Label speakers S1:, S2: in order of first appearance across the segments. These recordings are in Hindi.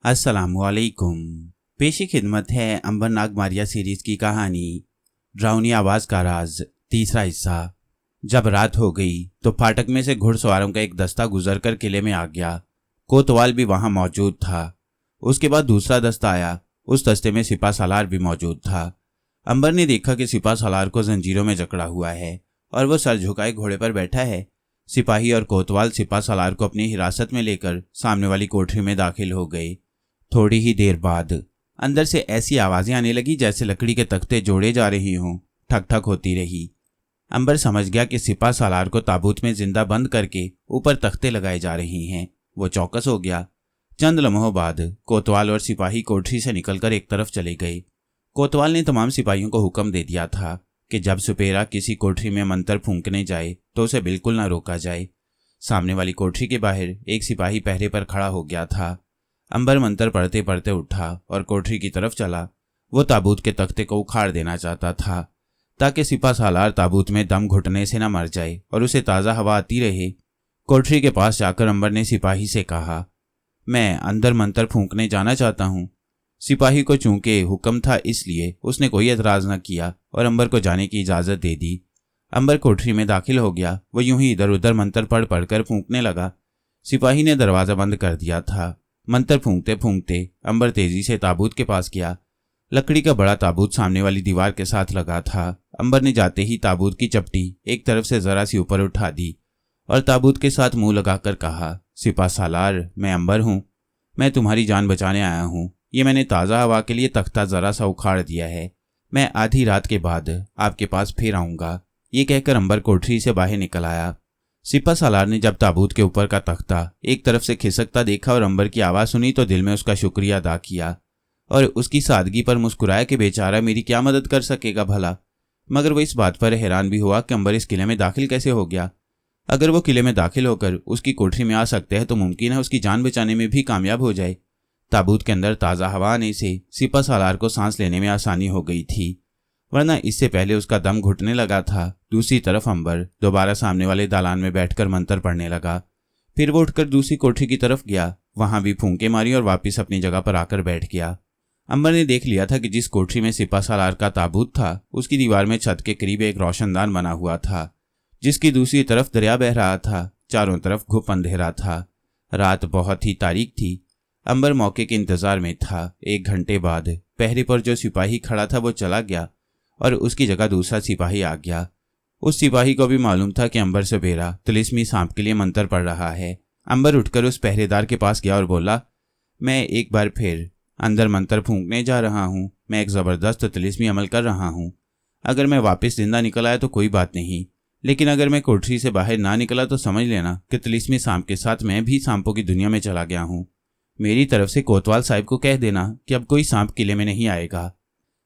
S1: अस्सलामुअलैकुम। पेशी खिदमत है अंबर नागमारिया सीरीज की कहानी ड्राउनी आवाज का राज, तीसरा हिस्सा। जब रात हो गई तो फाटक में से घुड़सवारों का एक दस्ता गुजरकर किले में आ गया। कोतवाल भी वहां मौजूद था। उसके बाद दूसरा दस्ता आया। उस दस्ते में सिपा सालार भी मौजूद था। अंबर ने देखा कि सिपा सालार को जंजीरों में जकड़ा हुआ है और वो सर झुकाए घोड़े पर बैठा है। सिपाही और कोतवाल सिपा सालार को अपनी हिरासत में लेकर सामने वाली कोठरी में दाखिल हो गए। थोड़ी ही देर बाद अंदर से ऐसी आवाजें आने लगी जैसे लकड़ी के तख्ते जोड़े जा रही हों। ठक ठक होती रही। अंबर समझ गया कि सिपा सालार को ताबूत में जिंदा बंद करके ऊपर तख्ते लगाए जा रही हैं। वो चौकस हो गया। चंद लम्हों बाद कोतवाल और सिपाही कोठरी से निकलकर एक तरफ चले गए। कोतवाल ने तमाम सिपाहियों को हुक्म दे दिया था कि जब सुपेरा किसी कोठरी में मंत्र फूंकने जाए तो उसे बिल्कुल न रोका जाए। सामने वाली कोठरी के बाहर एक सिपाही पहरे पर खड़ा हो गया था। अंबर मंत्र पढ़ते पढ़ते उठा और कोठरी की तरफ चला। वो ताबूत के तख्ते को उखाड़ देना चाहता था ताकि सिपा सालार ताबूत में दम घुटने से न मर जाए और उसे ताज़ा हवा आती रहे। कोठरी के पास जाकर अंबर ने सिपाही से कहा, मैं अंदर मंत्र फूंकने जाना चाहता हूँ। सिपाही को चूंकि हुक्म था इसलिए उसने कोई एतराज न किया और अंबर को जाने की इजाज़त दे दी। अंबर कोठरी में दाखिल हो गया। वो यूं ही इधर उधर मंत्र पढ़ पढ़कर फूंकने लगा। सिपाही ने दरवाज़ा बंद कर दिया था। मंत्र फूंकते फूंकते अंबर तेजी से ताबूत के पास गया। लकड़ी का बड़ा ताबूत सामने वाली दीवार के साथ लगा था। अंबर ने जाते ही ताबूत की चपटी एक तरफ से जरा सी ऊपर उठा दी और ताबूत के साथ मुंह लगाकर कहा, सिपा सालार, मैं अंबर हूँ। मैं तुम्हारी जान बचाने आया हूँ। ये मैंने ताज़ा हवा के लिए तख्ता जरा सा उखाड़ दिया है। मैं आधी रात के बाद आपके पास फिर आऊँगा। ये कहकर अंबर कोठरी से बाहर निकल आया। सिपा सालार ने जब ताबूत के ऊपर का तख्ता एक तरफ से खिसकता देखा और अंबर की आवाज़ सुनी तो दिल में उसका शुक्रिया अदा किया और उसकी सादगी पर मुस्कुराया कि बेचारा मेरी क्या मदद कर सकेगा भला। मगर वो इस बात पर हैरान भी हुआ कि अंबर इस किले में दाखिल कैसे हो गया। अगर वो किले में दाखिल होकर उसकी कोठरी में आ सकते हैं तो मुमकिन है उसकी जान बचाने में भी कामयाब हो जाए। ताबूत के अंदर ताज़ा हवा आने से सिपा सालार को सांस लेने में आसानी हो गई थी, वरना इससे पहले उसका दम घुटने लगा था। दूसरी तरफ अंबर दोबारा सामने वाले दालान में बैठकर मंत्र पढ़ने लगा। फिर वो उठकर दूसरी कोठरी की तरफ गया। वहां भी फूंके मारी और वापस अपनी जगह पर आकर बैठ गया। अंबर ने देख लिया था कि जिस कोठरी में सिपा सालार का ताबूत था उसकी दीवार में छत के करीब एक रोशनदान बना हुआ था जिसकी दूसरी तरफ दरिया बह रहा था। चारों तरफ घुप अंधेरा था। रात बहुत ही तारीक थी। अंबर मौके के इंतजार में था। 1 घंटे बाद पहरे पर जो सिपाही खड़ा था वो चला गया और उसकी जगह दूसरा सिपाही आ गया। उस सिपाही को भी मालूम था कि अंबर सुपेरा तिलिस्मी सांप के लिए मंत्र पढ़ रहा है। अंबर उठकर उस पहरेदार के पास गया और बोला, मैं एक बार फिर अंदर मंत्र फूंकने जा रहा हूँ। मैं एक ज़बरदस्त तिलिस्मी अमल कर रहा हूँ। अगर मैं वापस जिंदा निकल आया तो कोई बात नहीं, लेकिन अगर मैं कोठरी से बाहर ना निकला तो समझ लेना कि तिलिस्मी सांप के साथ मैं भी सांपों की दुनिया में चला गया हूँ। मेरी तरफ से कोतवाल साहब को कह देना कि अब कोई सांप किले में नहीं आएगा।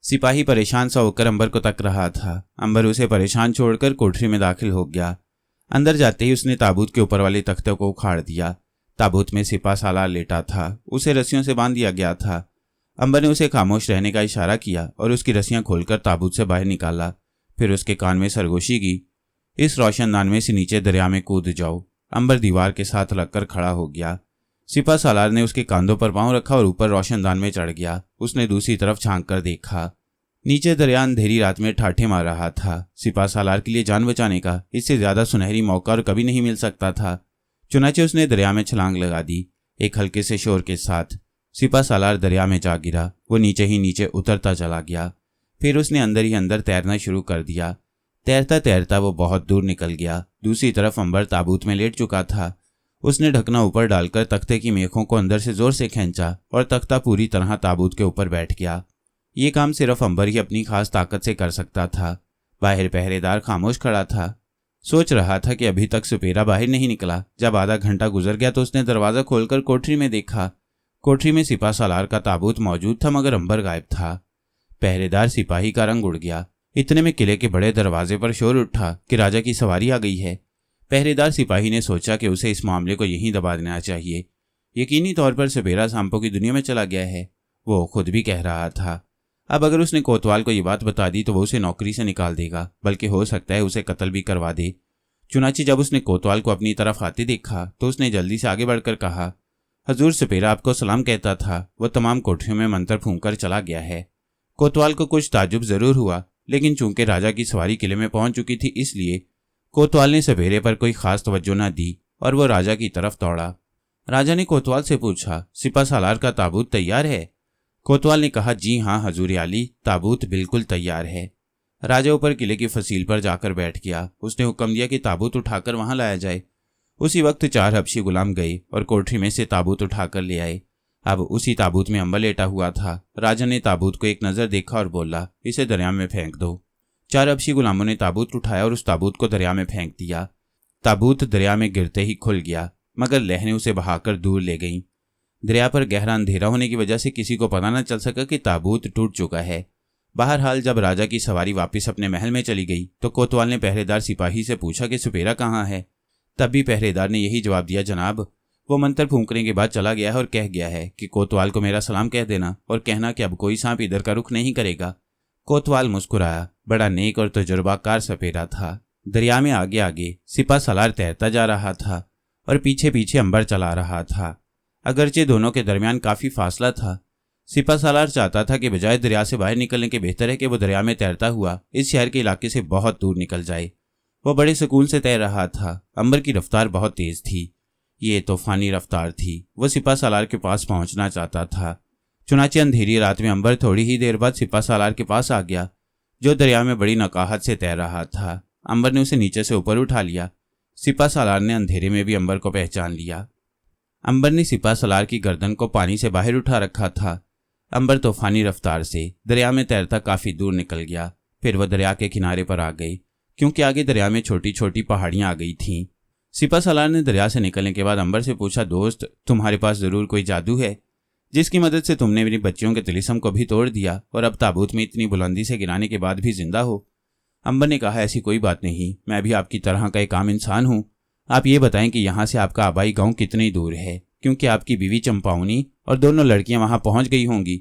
S1: सिपाही परेशान सा होकर अंबर को तक रहा था। अंबर उसे परेशान छोड़कर कोठरी में दाखिल हो गया। अंदर जाते ही उसने ताबूत के ऊपर वाले तख्ते को उखाड़ दिया। ताबूत में सिपा सालार लेटा था। उसे रस्सियों से बांध दिया गया था। अंबर ने उसे खामोश रहने का इशारा किया और उसकी रस्सियां खोलकर ताबूत से बाहर निकाला। फिर उसके कान में सरगोशी की, इस रोशनदान में से नीचे दरिया में कूद जाओ। अंबर दीवार के साथ लगकर खड़ा हो गया। सिपा सालार ने उसके कांधों पर पांव रखा और ऊपर रोशनदान में चढ़ गया। उसने दूसरी तरफ झांक कर देखा। नीचे दरिया अंधेरी रात में ठाठे मार रहा था। सिपा सालार के लिए जान बचाने का इससे ज्यादा सुनहरी मौका और कभी नहीं मिल सकता था। चुनाचे उसने दरिया में छलांग लगा दी। एक हल्के से शोर के साथ सिपा सालार दरिया में जा गिरा। वो नीचे ही नीचे उतरता चला गया। फिर उसने अंदर ही अंदर तैरना शुरू कर दिया। तैरता तैरता वो बहुत दूर निकल गया। दूसरी तरफ अंबर ताबूत में लेट चुका था। उसने ढकना ऊपर डालकर तख्ते की मेखों को अंदर से जोर से खींचा और तख्ता पूरी तरह ताबूत के ऊपर बैठ गया। ये काम सिर्फ अंबर ही अपनी खास ताकत से कर सकता था। बाहर पहरेदार खामोश खड़ा था। सोच रहा था कि अभी तक सुपेरा बाहर नहीं निकला। जब आधा घंटा गुजर गया तो उसने दरवाज़ा खोलकर कोठरी में देखा। कोठरी में सिपा सालार का ताबूत मौजूद था मगर अंबर गायब था। पहरेदार सिपाही का रंग उड़ गया। इतने में किले के बड़े दरवाजे पर शोर उठा कि राजा की सवारी आ गई है। पहरेदार सिपाही ने सोचा कि उसे इस मामले को यहीं दबा देना चाहिए। यकीनी तौर पर सुपेरा सांपों की दुनिया में चला गया है, वो खुद भी कह रहा था। अब अगर उसने कोतवाल को ये बात बता दी तो वो उसे नौकरी से निकाल देगा, बल्कि हो सकता है उसे कत्ल भी करवा दे। चुनाची जब उसने कोतवाल को अपनी तरफ आते देखा तो उसने जल्दी से आगे बढ़कर कहा, हजूर सपेरा आपको सलाम कहता था, वो तमाम कोठरियों में मंत्र फूंक कर चला गया है। कोतवाल को कुछ ताजुब जरूर हुआ, लेकिन चूंकि राजा की सवारी किले में पहुंच चुकी थी, इसलिए कोतवाल ने सपेरे पर कोई खास तवज्जो न दी और वो राजा की तरफ दौड़ा। राजा ने कोतवाल से पूछा, सिपा सालार का ताबूत तैयार है? कोतवाल ने कहा, जी हाँ हजूर आली, ताबूत बिल्कुल तैयार है। राजा ऊपर किले की फसील पर जाकर बैठ गया। उसने हुक्म दिया कि ताबूत उठाकर वहां लाया जाए। उसी वक्त 4 हबशी गुलाम गए और कोठरी में से ताबूत उठाकर ले आए। अब उसी ताबूत में अंबर लेटा हुआ था। राजा ने ताबूत को एक नजर देखा और बोला, इसे दरिया में फेंक दो। 4 हबशी गुलामों ने ताबूत उठाया और उस ताबूत को दरिया में फेंक दिया। ताबूत दरिया में गिरते ही खुल गया, मगर लहरें उसे बहाकर दूर ले गईं। दरिया पर गहरा अंधेरा होने की वजह से किसी को पता न चल सका कि ताबूत टूट चुका है। बहरहाल जब राजा की सवारी वापस अपने महल में चली गई तो कोतवाल ने पहरेदार सिपाही से पूछा कि सपेरा कहाँ है। तब भी पहरेदार ने यही जवाब दिया, जनाब वो मंत्र फूंकने के बाद चला गया है और कह गया है कि कोतवाल को मेरा सलाम कह देना और कहना कि अब कोई सांप इधर का रुख नहीं करेगा। कोतवाल मुस्कुराया। बड़ा नेक और तजुर्बाकार सपेरा था। दरिया में आगे आगे सिपा सलार तैरता जा रहा था और पीछे पीछे अंबर चला रहा था। अगरचे दोनों के दरमियान काफी फासला था। सिपा सालार चाहता था कि बजाय दरिया से बाहर निकलने के बेहतर है कि वो दरिया में तैरता हुआ इस शहर के इलाके से बहुत दूर निकल जाए। वो बड़े सुकून से तैर रहा था। अंबर की रफ्तार बहुत तेज थी। ये तूफानी रफ्तार थी। वो सिपा सालार के पास पहुंचना चाहता था। चुनाचे अंधेरी रात में अंबर थोड़ी ही देर बाद सिपा सालार के पास आ गया, जो दरिया में बड़ी नकाहत से तैर रहा था। अंबर ने उसे नीचे से ऊपर उठा लिया। सिपा सालार ने अंधेरे में भी अंबर को पहचान लिया। अंबर ने सिपा सालार की गर्दन को पानी से बाहर उठा रखा था। अंबर तूफानी रफ्तार से दरिया में तैरता काफी दूर निकल गया। फिर वह दरिया के किनारे पर आ गई, क्योंकि आगे दरिया में छोटी छोटी पहाड़ियां आ गई थीं। सिपा सालार ने दरिया से निकलने के बाद अंबर से पूछा, दोस्त तुम्हारे पास जरूर कोई जादू है जिसकी मदद से तुमने मेरी बच्चियों के तिलिस्म को भी तोड़ दिया और अब ताबूत में इतनी बुलंदी से गिराने के बाद भी जिंदा हो। अंबर ने कहा, ऐसी कोई बात नहीं, मैं भी आपकी तरह का एक आम इंसान हूँ। आप ये बताएं कि यहाँ से आपका आबाई गांव कितनी दूर है, क्योंकि आपकी बीवी चंपावनी और दोनों लड़कियां वहां पहुंच गई होंगी।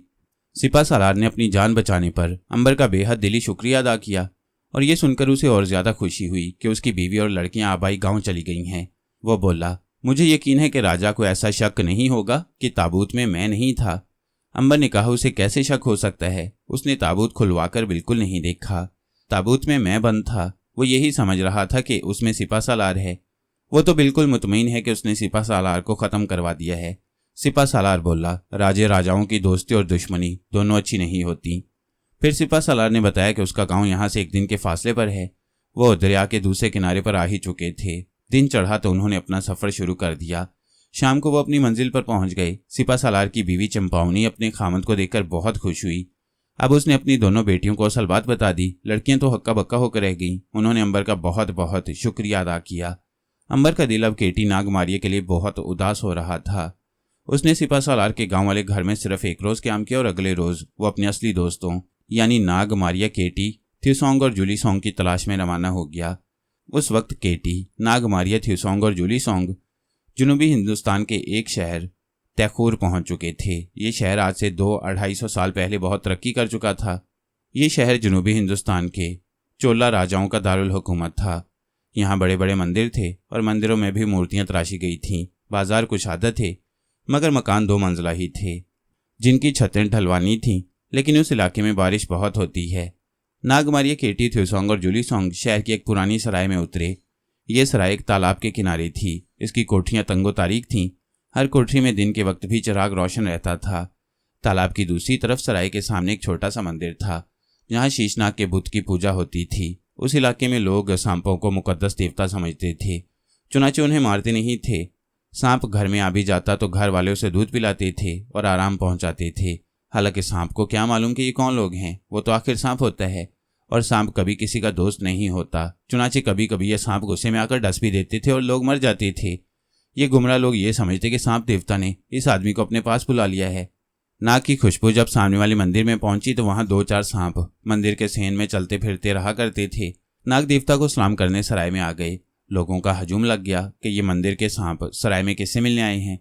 S1: सिपा सालार ने अपनी जान बचाने पर अंबर का बेहद दिली शुक्रिया अदा किया और ये सुनकर उसे और ज्यादा खुशी हुई कि उसकी बीवी और लड़कियां आबाई गांव चली गई हैं। वो बोला, मुझे यकीन है कि राजा को ऐसा शक नहीं होगा कि ताबूत में मैं नहीं था। अंबर ने कहा, उसे कैसे शक हो सकता है? उसने ताबूत खुलवाकर बिल्कुल नहीं देखा। ताबूत में मैं बंद था। वो यही समझ रहा था कि उसमें सिपा सालार है। वो तो बिल्कुल मुतमईन है कि उसने सिपा सालार को खत्म करवा दिया है। सिपा सालार बोला, राजे राजाओं की दोस्ती और दुश्मनी दोनों अच्छी नहीं होती। फिर सिपा सालार ने बताया कि उसका गांव यहाँ से 1 दिन के फासले पर है। वो दरिया के दूसरे किनारे पर आ ही चुके थे। दिन चढ़ा तो उन्होंने अपना सफर शुरू कर दिया। शाम को वो अपनी मंजिल पर पहुंच गए। सिपा सालार की बीवी चंपावनी अपने खामद को देखकर बहुत खुश हुई। अब उसने अपनी दोनों बेटियों को असल बात बता दी। लड़कियां तो हक्का बक्का होकर रह गईं। उन्होंने अंबर का बहुत बहुत शुक्रिया अदा किया। अंबर का दिल अब केटी नागमारिया के लिए बहुत उदास हो रहा था। उसने सिपा सालार के गांव वाले घर में सिर्फ 1 रोज काम किया और अगले रोज वो अपने असली दोस्तों यानी नागमारिया, केटी, थ्यूसोंग और जूलीसोंग की तलाश में रवाना हो गया। उस वक्त केटी, नागमारिया, थ्यूसोंग और जूलीसोंग जनूबी हिंदुस्तान के एक शहर तैखूर पहुंच चुके थे। ये शहर आज से 200-250 साल पहले बहुत तरक्की कर चुका था। ये शहर जनूबी हिंदुस्तान के चोला राजाओं का दारुल हुकूमत था। यहाँ बड़े बड़े मंदिर थे और मंदिरों में भी मूर्तियां तराशी गई थीं। बाजार कुशादा थे, मगर मकान 2 मंजिला ही थे, जिनकी छतें ढलवानी थीं। लेकिन उस इलाके में बारिश बहुत होती है। नागमारिया, केटी, थ्यूसोंग और जूलीसोंग शहर की एक पुरानी सराय में उतरे। ये सराय एक तालाब के किनारे थी। इसकी कोठरियां तंगो तारीख थीं। हर कोठरी में दिन के वक्त भी चिराग रोशन रहता था। तालाब की दूसरी तरफ सराय के सामने एक छोटा सा मंदिर था, जहाँ शीशनाग के बुत की पूजा होती थी। उस इलाके में लोग सांपों को मुकद्दस देवता समझते थे, चुनाचे उन्हें मारते नहीं थे। सांप घर में आ भी जाता तो घर वाले उसे दूध पिलाते थे और आराम पहुंचाते थे। हालांकि सांप को क्या मालूम कि ये कौन लोग हैं, वो तो आखिर सांप होता है और सांप कभी किसी का दोस्त नहीं होता। चुनाचे कभी कभी ये सांप गुस्से में आकर डस भी देते थे और लोग मर जाते थे। ये गुमराह लोग ये समझते कि सांप देवता ने इस आदमी को अपने पास बुला लिया है। नाग की खुशबू जब सामने वाले मंदिर में पहुंची तो वहां 2-4 सांप मंदिर के सेन में चलते फिरते रहा करते थे। नाग देवता को सलाम करने सराय में आ गए। लोगों का हजूम लग गया कि ये मंदिर के सांप सराय में किससे मिलने आए हैं।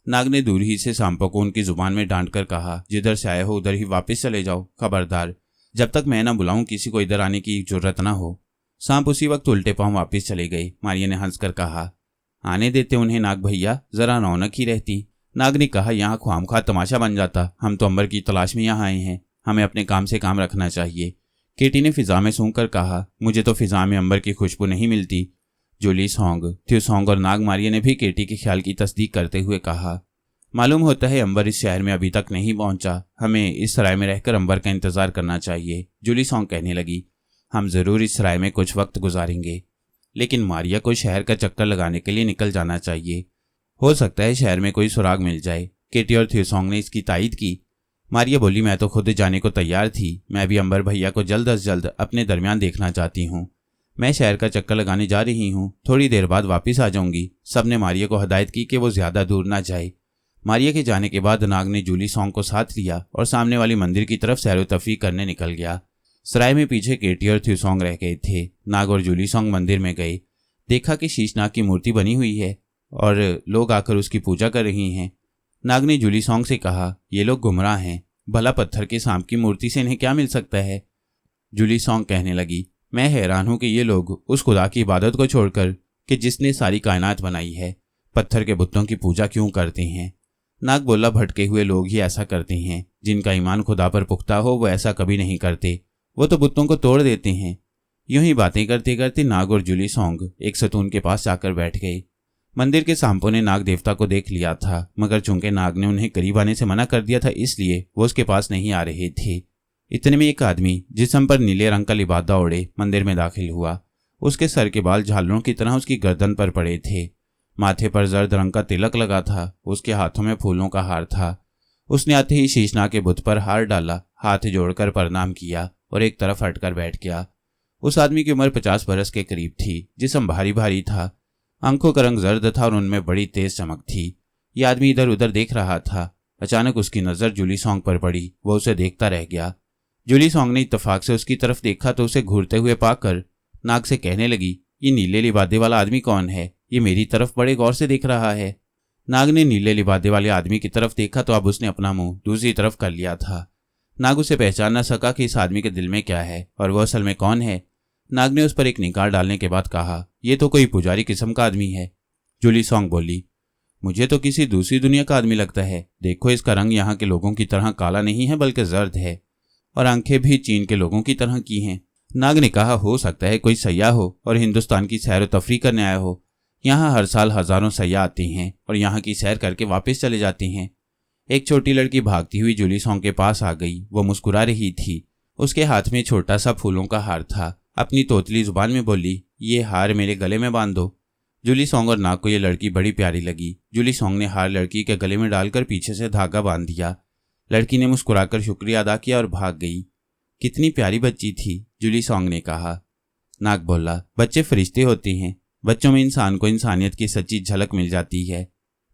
S1: नाग ने दूर ही से सांपों को उनकी जुबान में डांट कर कहा, जिधर से आए हो उधर ही वापस चले जाओ। खबरदार, जब तक मैं ना बुलाऊं किसी को इधर आने की जरूरत ना हो। सांप उसी वक्त उल्टे पांव वापस चले गए। मारिया ने हंसकर कहा, आने देते उन्हें नाग भैया, जरा रौनक ही रहती। नाग ने कहा, यहाँ ख्वामख्वाह तमाशा बन जाता। हम तो अंबर की तलाश में यहाँ आए हैं, हमें अपने काम से काम रखना चाहिए। केटी ने फिजा में सूंघ कर कहा, मुझे तो फिजा में अंबर की खुशबू नहीं मिलती। जूली सॉन्ग, थ्यू सॉन्ग और नाग मारिया ने भी केटी के ख्याल की तस्दीक करते हुए कहा, मालूम होता है अंबर इस शहर में अभी तक नहीं पहुंचा। हमें इस सराय में रहकर अंबर का इंतजार करना चाहिए। जूली सॉन्ग कहने लगी, हम जरूर इस सराय में कुछ वक्त गुजारेंगे, लेकिन मारिया को शहर का चक्कर लगाने के लिए निकल जाना चाहिए। हो सकता है शहर में कोई सुराग मिल जाए। केटी और थ्यू सॉन्ग ने इसकी तायीद की। मारिया बोली, मैं तो खुद जाने को तैयार थी। मैं भी अंबर भैया को जल्द अज जल्द अपने दरमियान देखना चाहती हूँ। मैं शहर का चक्कर लगाने जा रही हूँ, थोड़ी देर बाद वापस आ जाऊंगी। सबने मारिया को हदायत की कि वो ज्यादा दूर ना जाए। मारिया के जाने के बाद नाग ने जूली सॉन्ग को साथ लिया और सामने वाली मंदिर की तरफ सैरो तफरी करने निकल गया। सराय में पीछे केटी और थ्यू सॉन्ग रह गए थे। नाग और जूली सॉन्ग मंदिर में गए। देखा कि शीशनाग की मूर्ति बनी हुई है और लोग आकर उसकी पूजा कर रही हैं। नाग ने जूली सॉन्ग से कहा, ये लोग गुमराह हैं, भला पत्थर के सांप की मूर्ति से इन्हें क्या मिल सकता है। जूली सॉन्ग कहने लगी, मैं हैरान हूं कि ये लोग उस खुदा की इबादत को छोड़कर कि जिसने सारी कायनात बनाई है, पत्थर के बुतों की पूजा क्यों करते हैं। नाग बोला, भटके हुए लोग ही ऐसा करते हैं। जिनका ईमान खुदा पर पुख्ता हो वो ऐसा कभी नहीं करते, वो तो बुतों को तोड़ देते हैं। यूं ही बातें करते करते नाग और जूली सॉन्ग एक सतून के पास जाकर बैठ गए। मंदिर के सांपों ने नाग देवता को देख लिया था, मगर चूंकि नाग ने उन्हें करीब आने से मना कर दिया था, इसलिए वो उसके पास नहीं आ रहे थे। इतने में एक आदमी जिस्म पर नीले रंग का लिबादा ओढ़े मंदिर में दाखिल हुआ। उसके सर के बाल झालरों की तरह उसकी गर्दन पर पड़े थे। माथे पर जर्द रंग का तिलक लगा था। उसके हाथों में फूलों का हार था। उसने आते ही शीशनाग के बुत पर हार डाला, हाथ जोड़कर प्रणाम किया और एक तरफ हटकर बैठ गया। उस आदमी की उम्र 50 बरस के करीब थी। जिस्म भारी भारी था, आंखों का रंग जर्द था और उनमें बड़ी तेज चमक थी। यह आदमी इधर उधर देख रहा था। अचानक उसकी नजर जूली सॉन्ग पर पड़ी। वो उसे देखता रह गया। जूली सॉन्ग ने इत्तफाक से उसकी तरफ देखा तो उसे घूरते हुए पाकर नाग से कहने लगी, ये नीले लिबादे वाला आदमी कौन है? ये मेरी तरफ बड़े गौर से देख रहा है। नाग ने नीले लिबादे वाले आदमी की तरफ देखा तो अब उसने अपना मुंह दूसरी तरफ कर लिया था। नाग उसे पहचान न सका कि इस आदमी के दिल में क्या है और वह असल में कौन है। नाग ने उस पर एक निगाह डालने के बाद कहा, यह तो कोई पुजारी किस्म का आदमी है। जूली सॉन्ग बोली, मुझे तो किसी दूसरी दुनिया का आदमी लगता है। देखो, इसका रंग यहाँ के लोगों की तरह काला नहीं है बल्कि जर्द है और आंखें भी चीन के लोगों की तरह की हैं। नाग ने कहा, हो सकता है कोई सयाह हो और हिंदुस्तान की सैर व तफरी करने आया हो। यहाँ हर साल हजारों सयाह आते हैं और यहाँ की सैर करके वापस चले जाते हैं। एक छोटी लड़की भागती हुई जूली सॉन्ग के पास आ गई। वो मुस्कुरा रही थी। उसके हाथ में छोटा सा फूलों का हार था। अपनी तोतली जुबान में बोली, ये हार मेरे गले में बांध दो। जूली सॉन्ग और नाग को ये लड़की बड़ी प्यारी लगी। जूली सॉन्ग ने हार लड़की के गले में डालकर पीछे से धागा बांध दिया। लड़की ने मुस्कुराकर शुक्रिया अदा किया और भाग गई। कितनी प्यारी बच्ची थी, जूली सॉन्ग ने कहा। नाग बोला, बच्चे फरिश्ते होते हैं। बच्चों में इंसान को इंसानियत की सच्ची झलक मिल जाती है।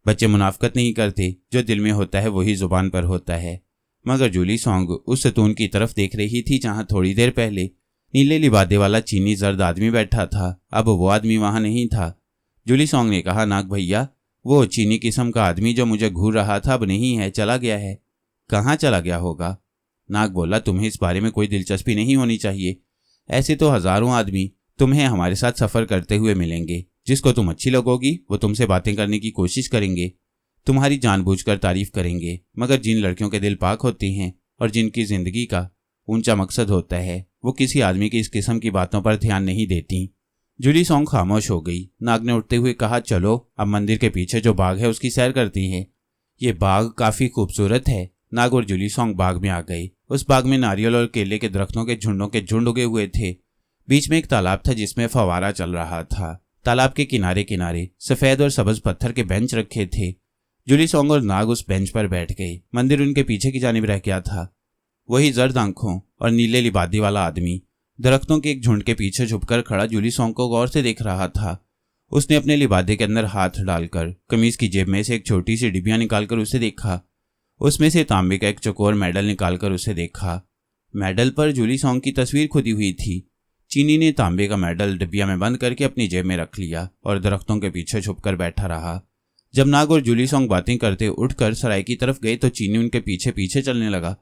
S1: बच्चे मुनाफकत नहीं करते, जो दिल में होता है वही जुबान पर होता है। मगर जूली सॉन्ग उस सतून की तरफ देख रही थी जहां थोड़ी देर पहले नीले लिबादे वाला चीनी जर्द आदमी बैठा था। अब वो आदमी वहां नहीं था। जूली सॉन्ग ने कहा, नाग भैया, वो चीनी किस्म का आदमी जो मुझे घूर रहा था अब नहीं है, चला गया है। कहाँ चला गया होगा? नाग बोला, तुम्हें इस बारे में कोई दिलचस्पी नहीं होनी चाहिए। ऐसे तो हजारों आदमी तुम्हें हमारे साथ सफर करते हुए मिलेंगे। जिसको तुम अच्छी लगोगी वो तुमसे बातें करने की कोशिश करेंगे, तुम्हारी जानबूझकर तारीफ करेंगे। मगर जिन लड़कियों के दिल पाक होते हैं और जिनकी जिंदगी का ऊंचा मकसद होता है, वो किसी आदमी की इस किस्म की बातों पर ध्यान नहीं देती। जूली सॉन्ग खामोश हो गई। नाग ने उठते हुए कहा, चलो अब मंदिर के पीछे जो बाग है उसकी सैर करती हैं। ये बाग काफी खूबसूरत है। नाग और जूली सॉन्ग बाग में आ गए। उस बाग में नारियल और केले के दरख्तों के झुंडों के झुंड उगे हुए थे। बीच में एक तालाब था जिसमें फवारा चल रहा था। तालाब के किनारे किनारे सफेद और सब्ज पत्थर के बेंच रखे थे। जूली सॉन्ग और नाग उस बेंच पर बैठ गए। मंदिर उनके पीछे की जानिब रह गया था। वही जर्द आंखों और नीले लिबादी वाला आदमी दरख्तों के एक झुंड के पीछे झुककर खड़ा जूली सॉन्ग को गौर से देख रहा था। उसने अपने लिबादे के अंदर हाथ डालकर कमीज की जेब में से एक छोटी सी डिबिया निकालकर उसे देखा। उसमें से तांबे का एक चौकोर मेडल निकालकर उसे देखा। मेडल पर जूली सॉन्ग की तस्वीर खुदी हुई थी। चीनी ने तांबे का मेडल डिबिया में बंद करके अपनी जेब में रख लिया और दरख्तों के पीछे छुपकर बैठा रहा। जब नाग और जूली सॉन्ग बातें करते उठकर सराय की तरफ गए तो चीनी उनके पीछे पीछे चलने लगा।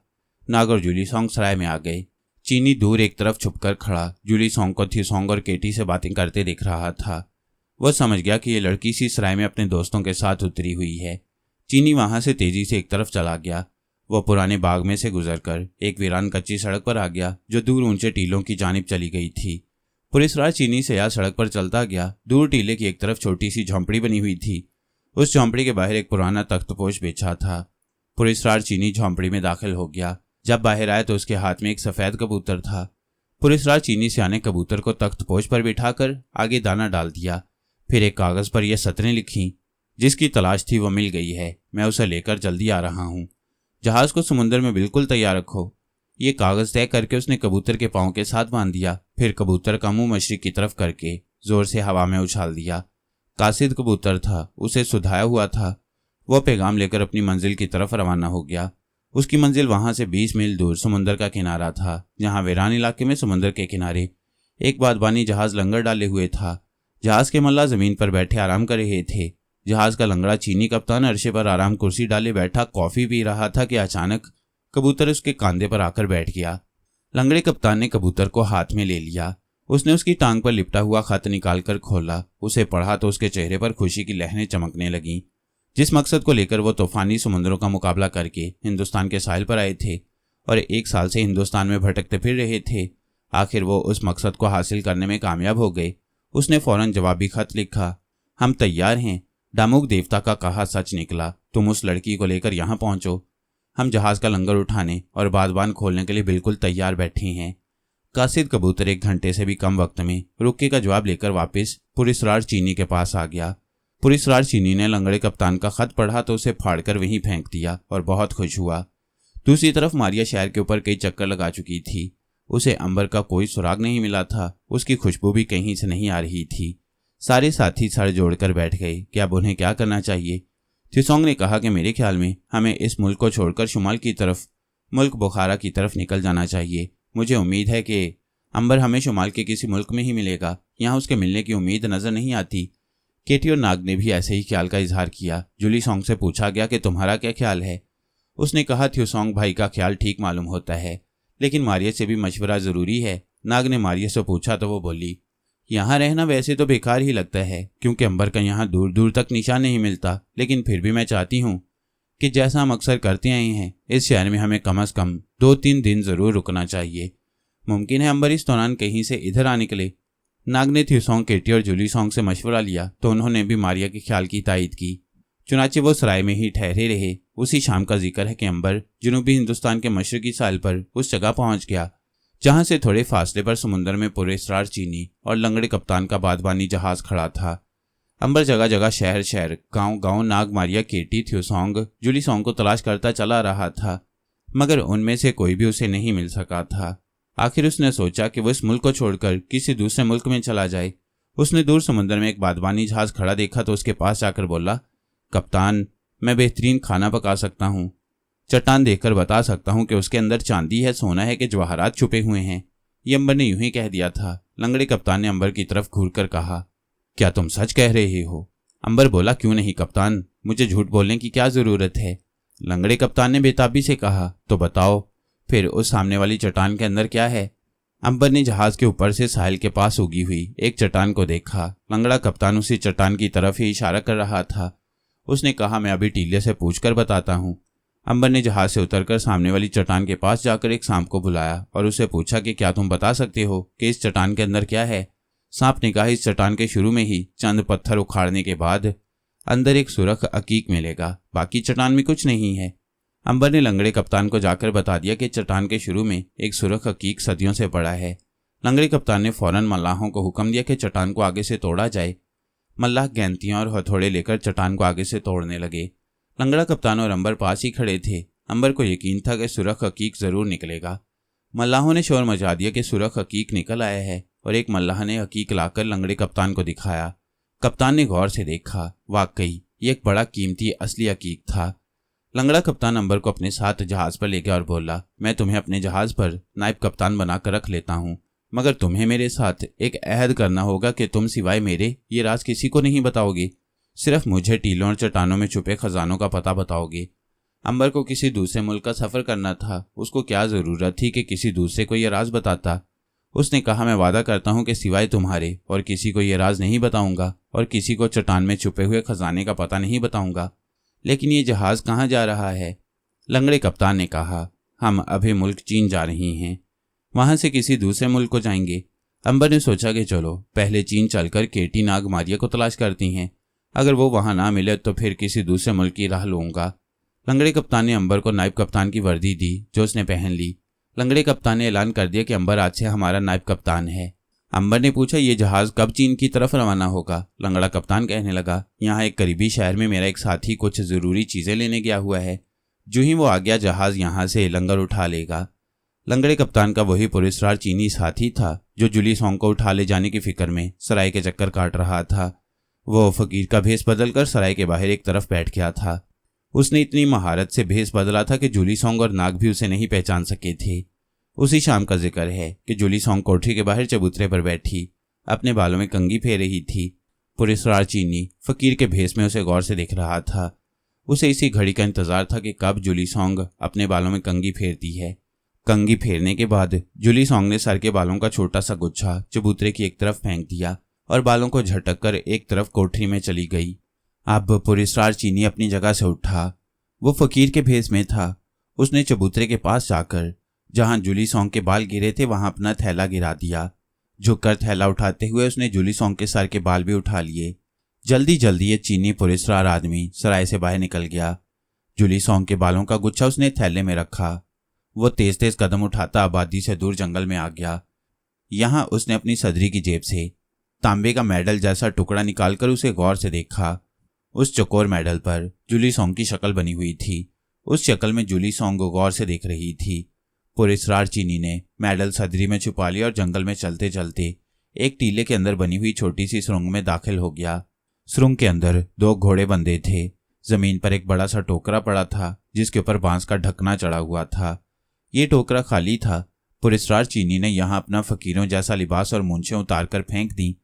S1: नाग और जूली सॉन्ग सराय में आ गए। चीनी दूर एक तरफ छुपकर खड़ा जूली सॉन्ग को थ्यू सॉन्ग और केटी से बातें करते देख रहा था। वह समझ गया कि ये लड़की सी सराय में अपने दोस्तों के साथ उतरी हुई है। चीनी वहां से तेजी से एक तरफ चला गया। वह पुराने बाग में से गुजरकर एक वीरान कच्ची सड़क पर आ गया जो दूर ऊंचे टीलों की जानिब चली गई थी। पुलिसराज चीनी से यह सड़क पर चलता गया। दूर टीले की एक तरफ छोटी सी झोंपड़ी बनी हुई थी। उस झोंपड़ी के बाहर एक पुराना तख्तपोश बिछा था। पुलिसराज चीनी झोंपड़ी में दाखिल हो गया। जब बाहर आया तो उसके हाथ में एक सफेद कबूतर था। पुलिसराज चीनी से आने कबूतर को तख्तपोश पर बिठाकर आगे दाना डाल दिया। फिर एक कागज पर यह सतरें लिखीं, जिसकी तलाश थी वो मिल गई है, मैं उसे लेकर जल्दी आ रहा हूँ। जहाज को समुद्र में बिल्कुल तैयार रखो। ये कागज तय करके उसने कबूतर के पांव के साथ बांध दिया। फिर कबूतर का मुंह मशरिक की तरफ करके जोर से हवा में उछाल दिया। कासिद कबूतर था, उसे सुधाया हुआ था। वह पैगाम लेकर अपनी मंजिल की तरफ रवाना हो गया। उसकी मंजिल वहां से 20 मील दूर समुद्र का किनारा था, जहां वीरान इलाके में समुद्र के किनारे एक बादबानी जहाज लंगर डाले हुए था। जहाज के मल्लाह जमीन पर बैठे आराम कर रहे थे। जहाज का लंगड़ा चीनी कप्तान अरशे पर आराम कुर्सी डाले बैठा कॉफी पी रहा था कि अचानक कबूतर उसके कांधे पर आकर बैठ गया। लंगड़े कप्तान ने कबूतर को हाथ में ले लिया। उसने उसकी टांग पर लिपटा हुआ खत निकालकर खोला। उसे पढ़ा तो उसके चेहरे पर खुशी की लहरें चमकने लगीं। जिस मकसद को लेकर वो तूफानी समुद्रों का मुकाबला करके हिंदुस्तान के साहिल पर आए थे और 1 साल से हिंदुस्तान में भटकते फिर रहे थे, आखिर वो उस मकसद को हासिल करने में कामयाब हो गए। उसने फौरन जवाबी खत लिखा, हम तैयार हैं। डामुक देवता का कहा सच निकला। तुम उस लड़की को लेकर यहाँ पहुंचो। हम जहाज का लंगर उठाने और बादबान खोलने के लिए बिल्कुल तैयार बैठे हैं। कासिद कबूतर 1 घंटे से भी कम वक्त में रुक्के का जवाब लेकर वापस पुलिसराज चीनी के पास आ गया। पुलिसराज चीनी ने लंगड़े कप्तान का खत पढ़ा तो उसे फाड़कर वहीं फेंक दिया और बहुत खुश हुआ। दूसरी तरफ मारिया शहर के ऊपर कई चक्कर लगा चुकी थी। उसे अंबर का कोई सुराग नहीं मिला था। उसकी खुशबू भी कहीं से नहीं आ रही थी। सारे साथी सर जोड़कर बैठ गए कि अब उन्हें क्या करना चाहिए। थ्यूसोंग ने कहा कि मेरे ख्याल में हमें इस मुल्क को छोड़कर शुमाल की तरफ, मुल्क बुखारा की तरफ निकल जाना चाहिए। मुझे उम्मीद है कि अंबर हमें शुमाल के किसी मुल्क में ही मिलेगा। यहाँ उसके मिलने की उम्मीद नजर नहीं आती। केटी और नाग ने भी ऐसे ही ख्याल का इजहार किया। जुली सॉन्ग से पूछा गया कि तुम्हारा क्या ख्याल है। उसने कहा, थ्यूसोंग भाई का ख्याल ठीक मालूम होता है, लेकिन मारिया से भी मशवरा जरूरी है। नाग ने मारिया से पूछा तो वो बोली, यहाँ रहना वैसे तो बेकार ही लगता है, क्योंकि अंबर का यहाँ दूर दूर तक निशान नहीं मिलता। लेकिन फिर भी मैं चाहती हूँ कि जैसा हम अक्सर करते आए हैं, इस शहर में हमें कम से कम 2-3 दिन जरूर रुकना चाहिए। मुमकिन है अंबर इस दौरान कहीं से इधर आ निकले। नाग ने थ्यूसोंग, केटी और जुली सॉन्ग से मशवरा लिया तो उन्होंने भी मारिया के ख्याल की तायद की। चुनाचे वो सराय में ही ठहरे रहे। उसी शाम का जिक्र है कि अंबर जनूबी हिंदुस्तान के मशरकी साहिल पर उस जगह पहुंच गया जहां से थोड़े फासले पर समुद्र में पुलिसराज चीनी और लंगड़े कप्तान का बादबानी जहाज खड़ा था। अंबर जगह जगह, शहर शहर, गांव गांव नाग, मारिया, केटी, थ्यूसोंग, जुली सॉन्ग को तलाश करता चला रहा था, मगर उनमें से कोई भी उसे नहीं मिल सका था। आखिर उसने सोचा कि वो इस मुल्क को छोड़कर किसी दूसरे मुल्क में चला जाए। उसने दूर समुद्र में एक बादबानी जहाज खड़ा देखा तो उसके पास जाकर बोला, कप्तान, मैं बेहतरीन खाना पका सकता हूँ। चट्टान देखकर बता सकता हूँ कि उसके अंदर चांदी है, सोना है कि जवाहरात छुपे हुए हैं। ये अंबर ने यूं ही कह दिया था। लंगड़े कप्तान ने अंबर की तरफ घूरकर कहा, क्या तुम सच कह रहे हो? अंबर बोला, क्यों नहीं कप्तान, मुझे झूठ बोलने की क्या जरूरत है। लंगड़े कप्तान ने बेताबी से कहा, तो बताओ फिर उस सामने वाली चट्टान के अंदर क्या है? अंबर ने जहाज के ऊपर से साहिल के पास उगी हुई एक चट्टान को देखा। लंगड़ा कप्तान उसी चट्टान की तरफ ही इशारा कर रहा था। उसने कहा, मैं अभी टीले से पूछकर बताता हूँ। अंबर ने जहाज से उतरकर सामने वाली चट्टान के पास जाकर एक सांप को बुलाया और उससे पूछा कि क्या तुम बता सकते हो कि इस चट्टान के अंदर क्या है? सांप ने कहा, इस चट्टान के शुरू में ही चंद पत्थर उखाड़ने के बाद अंदर एक सुरख अकीक मिलेगा, बाकी चट्टान में कुछ नहीं है। अंबर ने लंगड़े कप्तान को जाकर बता दिया कि चट्टान के शुरू में एक सुरख अकीक सदियों से पड़ा है। लंगड़े कप्तान ने फौरन मल्लाहों को हुक्म दिया कि चट्टान को आगे से तोड़ा जाए। मल्लाह गेंतियां और हथौड़े लेकर चट्टान को आगे से तोड़ने लगे। लंगड़ा कप्तान और अंबर पास ही खड़े थे। अंबर को यकीन था कि सुरख अकीक जरूर निकलेगा। मल्लाहों ने शोर मचा दिया कि सुरख अकीक निकल आया है और एक मल्लाह ने अकीक लाकर लंगड़े कप्तान को दिखाया। कप्तान ने गौर से देखा, वाकई ये एक बड़ा कीमती असली अकीक था। लंगड़ा कप्तान अंबर को अपने साथ जहाज पर ले गया और बोला, मैं तुम्हें अपने जहाज पर नायब कप्तान बनाकर रख लेता हूँ, मगर तुम्हें मेरे साथ एक अहद करना होगा कि तुम सिवाय मेरे ये राज किसी को नहीं बताओगे। सिर्फ मुझे टीलों और चट्टानों में छुपे खजानों का पता बताओगे। अंबर को किसी दूसरे मुल्क का सफर करना था। उसको क्या जरूरत थी कि किसी दूसरे को यह राज बताता। उसने कहा, मैं वादा करता हूँ कि सिवाय तुम्हारे और किसी को यह राज नहीं बताऊंगा और किसी को चट्टान में छुपे हुए खजाने का पता नहीं बताऊंगा। लेकिन ये जहाज कहाँ जा रहा है? लंगड़े कप्तान ने कहा, हम अभी मुल्क चीन जा रहे हैं, वहां से किसी दूसरे मुल्क को जाएंगे। अंबर ने सोचा कि चलो पहले चीन चलकर केटी नागमारिया को तलाश करती हैं, अगर वो वहां ना मिले तो फिर किसी दूसरे मुल्क की राह लूंगा। लंगड़े कप्तान ने अंबर को नायब कप्तान की वर्दी दी जो उसने पहन ली। लंगड़े कप्तान ने ऐलान कर दिया कि अंबर आज से हमारा नायब कप्तान है। अंबर ने पूछा, ये जहाज कब चीन की तरफ रवाना होगा? लंगड़ा कप्तान कहने लगा, यहाँ एक करीबी शहर में मेरा एक साथी कुछ जरूरी चीजें लेने गया हुआ है, जो ही वो आ गया जहाज यहाँ से लंगर उठा लेगा। लंगड़े कप्तान का वही पुरस्कार चीनी साथी था जो जुली सॉन्ग को उठा ले जाने की फिक्र में सराय के चक्कर काट रहा था। वो फकीर का भेष बदलकर सराय के बाहर एक तरफ बैठ गया था। उसने इतनी महारत से भेष बदला था कि जुली सॉन्ग और नाग भी उसे नहीं पहचान सके थे। उसी शाम का जिक्र है कि जुली सॉन्ग कोठरी के बाहर चबूतरे पर बैठी अपने बालों में कंघी फेर रही थी। पुरस्कार चीनी फकीर के भेष में उसे गौर से देख रहा था। उसे इसी घड़ी का इंतजार था कि कब जुली सॉन्ग अपने बालों में कंघी फेरती है। कंघी फेरने के बाद जुली सॉन्ग ने सर के बालों का छोटा सा गुच्छा चबूतरे की एक तरफ फेंक दिया और बालों को झटक कर एक तरफ कोठरी में चली गई। अब पुरस्कार चीनी अपनी जगह से उठा। वो फकीर के भेष में था। उसने चबूतरे के पास जाकर जहां जुली सॉन्ग के बाल गिरे थे वहां अपना थैला गिरा दिया। झुककर थैला उठाते हुए उसने जुली सॉन्ग के सर के बाल भी उठा लिए। जल्दी जल्दी ये चीनी पुरस्कार आदमी सराय से बाहर निकल गया। जुली सॉन्ग के बालों का गुच्छा उसने थैले में रखा। वो तेज तेज कदम उठाता आबादी से दूर जंगल में आ गया। यहां उसने अपनी सदरी की जेब से तांबे का मेडल जैसा टुकड़ा निकालकर उसे गौर से देखा। उस चकोर मेडल पर जुली सॉन्ग की शक्ल बनी हुई थी। उस शक्ल में जुली सॉन्ग को गौर से देख रही थी। पुरस्कार चीनी ने मेडल सदरी में छुपा लिया और जंगल में चलते चलते एक टीले के अंदर बनी हुई छोटी सी सुरंग में दाखिल हो गया। सुरंग के अंदर 2 घोड़े बंधे थे। जमीन पर एक बड़ा सा टोकरा पड़ा था जिसके ऊपर बांस का ढकना चढ़ा हुआ था। ये टोकरा खाली था। पुरस्कार चीनी ने यहाँ अपना फकीरों जैसा लिबास और मूंछें उतार कर फेंक दी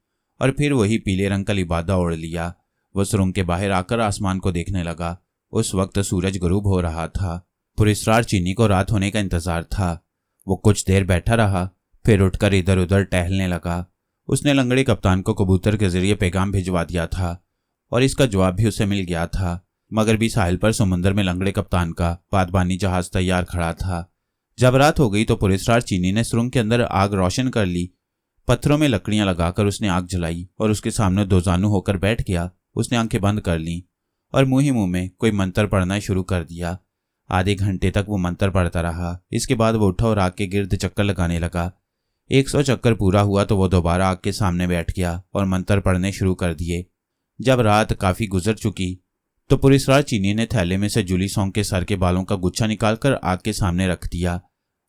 S1: और फिर वही पीले रंग का लिबादा ओढ़ लिया। वह सुरंग के बाहर आकर आसमान को देखने लगा। उस वक्त सूरज गरूब हो रहा था। पुरस्कार चीनी को रात होने का इंतजार था। वो कुछ देर बैठा रहा, फिर उठकर इधर उधर टहलने लगा। उसने लंगड़े कप्तान को कबूतर के जरिए पैगाम भिजवा दिया था और इसका जवाब भी उसे मिल गया था। मगरबी साहिल पर समुद्र में लंगड़े कप्तान का बादबानी जहाज तैयार खड़ा था। जब रात हो गई तो पुरस्कार चीनी ने सुरंग के अंदर आग रोशन कर ली। पत्थरों में लकड़ियां लगाकर उसने आग जलाई और उसके सामने 2 जानू होकर बैठ गया। उसने आंखें बंद कर लीं और मुंह ही मुंह में कोई मंत्र पढ़ना शुरू कर दिया। आधे घंटे तक वो मंत्र पढ़ता रहा। इसके बाद वो उठा और आग के गिर्द चक्कर लगाने लगा। 100 चक्कर पूरा हुआ तो वो दोबारा आग के सामने बैठ गया और मंत्र पढ़ने शुरू कर दिए। जब रात काफी गुजर चुकी तो पुरस्कार चीनी ने थैले में से जुली सॉन्ग के सर के बालों का गुच्छा निकालकर आग के सामने रख दिया।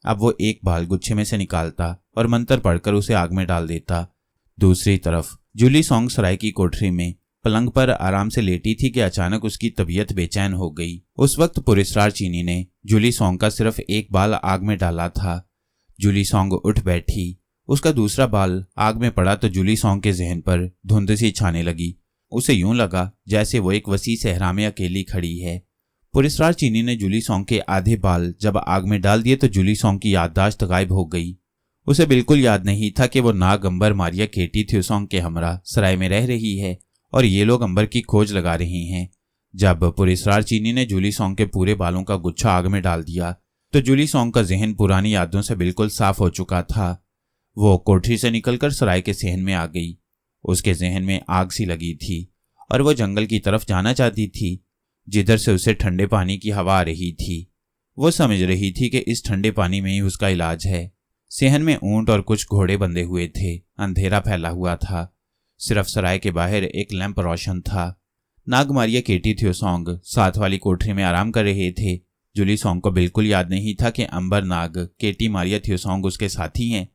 S1: अब वो एक बाल गुच्छे में से निकालता और मंत्र पढ़कर उसे आग में डाल देता। दूसरी तरफ जुली सॉन्ग सराय की कोठरी में पलंग पर आराम से लेटी थी कि अचानक उसकी तबीयत बेचैन हो गई। उस वक्त पुरस्कार चीनी ने जुली सॉन्ग का सिर्फ एक बाल आग में डाला था। जुली सॉन्ग उठ बैठी। उसका दूसरा बाल आग में पड़ा तो जुली सॉन्ग के जहन पर धुंध सी छाने लगी। उसे यूं लगा जैसे वो एक वसी सहरा में अकेली खड़ी है। पुरस्कार चीनी ने जुली सॉन्ग के आधे बाल जब आग में डाल दिए तो जुली सॉन्ग की याददाश्त गायब हो गई। उसे बिल्कुल याद नहीं था कि वो नाग अंबर मारिया केटी थ्योसॉन्ग के हमरा सराय में रह रही है और ये लोग अंबर की खोज लगा रहे हैं। जब पुरस्कार चीनी ने जुली सॉन्ग के पूरे बालों का गुच्छा आग में डाल दिया तो जुली सॉन्ग का जहन पुरानी यादों से बिल्कुल साफ हो चुका था। वो कोठरी से निकलकर सराय के सहन में आ गई। उसके जहन में आग सी लगी थी और वो जंगल की तरफ जाना चाहती थी जिधर से उसे ठंडे पानी की हवा आ रही थी। वो समझ रही थी कि इस ठंडे पानी में ही उसका इलाज है। सहन में ऊंट और कुछ घोड़े बंधे हुए थे। अंधेरा फैला हुआ था। सिर्फ सराय के बाहर एक लैंप रोशन था। नागमारिया केटी थ्योसॉन्ग साथ वाली कोठरी में आराम कर रहे थे। जुली सॉन्ग को बिल्कुल याद नहीं था कि अंबर नाग केटी मारिया थ्योसॉन्ग उसके साथी हैं।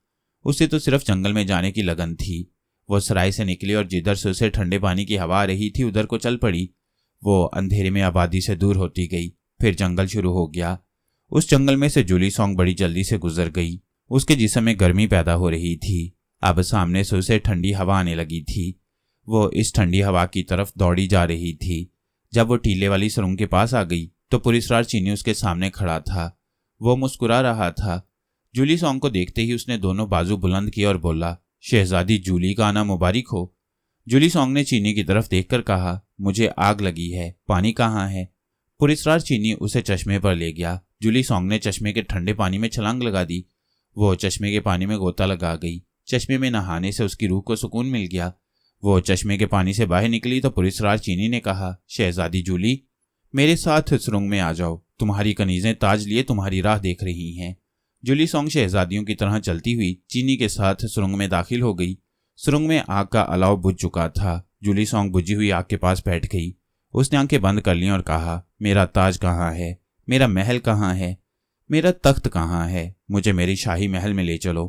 S1: उसे तो सिर्फ जंगल में जाने की लगन थी। वो सराय से निकली और जिधर से उसे ठंडे पानी की हवा आ रही थी उधर को चल पड़ी। वो अंधेरे में आबादी से दूर होती गई। फिर जंगल शुरू हो गया। उस जंगल में से जुली सॉन्ग बड़ी जल्दी से गुजर गई। उसके जिस्म में गर्मी पैदा हो रही थी। अब सामने से उसे ठंडी हवा आने लगी थी। वो इस ठंडी हवा की तरफ दौड़ी जा रही थी। जब वो टीले वाली सुरंग के पास आ गई तो पुरस्कार चीनी उसके सामने खड़ा था। वो मुस्कुरा रहा था। जूली सॉन्ग को देखते ही उसने दोनों बाजू बुलंद किए और बोला, शहजादी जूली का आना मुबारक हो। जूली सॉन्ग ने चीनी की तरफ देखकर कहा, मुझे आग लगी है, पानी कहाँ है? पुलिसराज चीनी उसे चश्मे पर ले गया। जूली सॉन्ग ने चश्मे के ठंडे पानी में छलांग लगा दी। वो चश्मे के पानी में गोता लगा गई। चश्मे में नहाने से उसकी रूह को सुकून मिल गया। वो चश्मे के पानी से बाहर निकली तो पुलिसराज चीनी ने कहा, शहजादी जूली, मेरे साथ सुरंग में आ जाओ। तुम्हारी कनीजें ताज लिए तुम्हारी राह देख रही हैं। जूली सॉन्ग शहजादियों की तरह चलती हुई चीनी के साथ सुरंग में दाखिल हो गई। सुरंग में आग का अलाव बुझ चुका था। जूली सॉन्ग बुझी हुई आग के पास बैठ गई। उसने आंखें बंद कर लीं और कहा, मेरा ताज कहाँ है? मेरा महल कहाँ है? मेरा तख्त कहाँ है? मुझे मेरी शाही महल में ले चलो।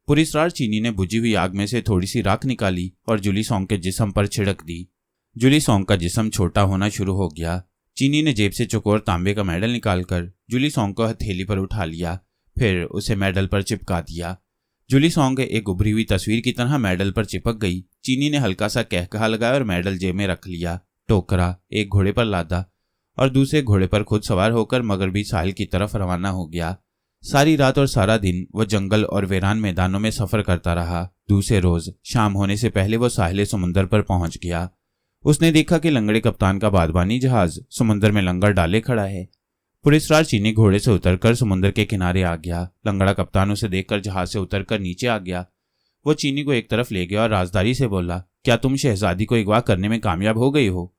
S1: पुलिसराज चीनी ने बुझी हुई आग में से थोड़ी सी राख निकाली और जूली सॉन्ग के जिस्म पर छिड़क दी। जूली सॉन्ग का जिस्म छोटा होना शुरू हो गया। चीनी ने जेब से चौकोर तांबे का मेडल निकालकर जूली सॉन्ग को हथेली पर उठा लिया, फिर उसे मेडल पर चिपका दिया। जूली सॉन्ग एक उभरी हुई तस्वीर की तरह मेडल पर चिपक गई। चीनी ने हल्का सा कहकहा लगाया और मेडल जेब में रख लिया। टोकरा एक घोड़े पर लादा और दूसरे घोड़े पर खुद सवार होकर मगरबी साहिल की तरफ रवाना हो गया। सारी रात और सारा दिन वह जंगल और वीरान मैदानों में सफर करता रहा। दूसरे रोज शाम होने से पहले वो साहिल समुंदर पर पहुंच गया। उसने देखा कि लंगड़े कप्तान का बादबानी जहाज समुद्र में लंगर डाले खड़ा है। पुलिसराज चीनी घोड़े से उतरकर समुद्र के किनारे आ गया। लंगड़ा कप्तान उसे देखकर जहाज से उतरकर नीचे आ गया। वो चीनी को एक तरफ ले गया और राजदारी से बोला, क्या तुम शहजादी को अगवा करने में कामयाब हो गई हो?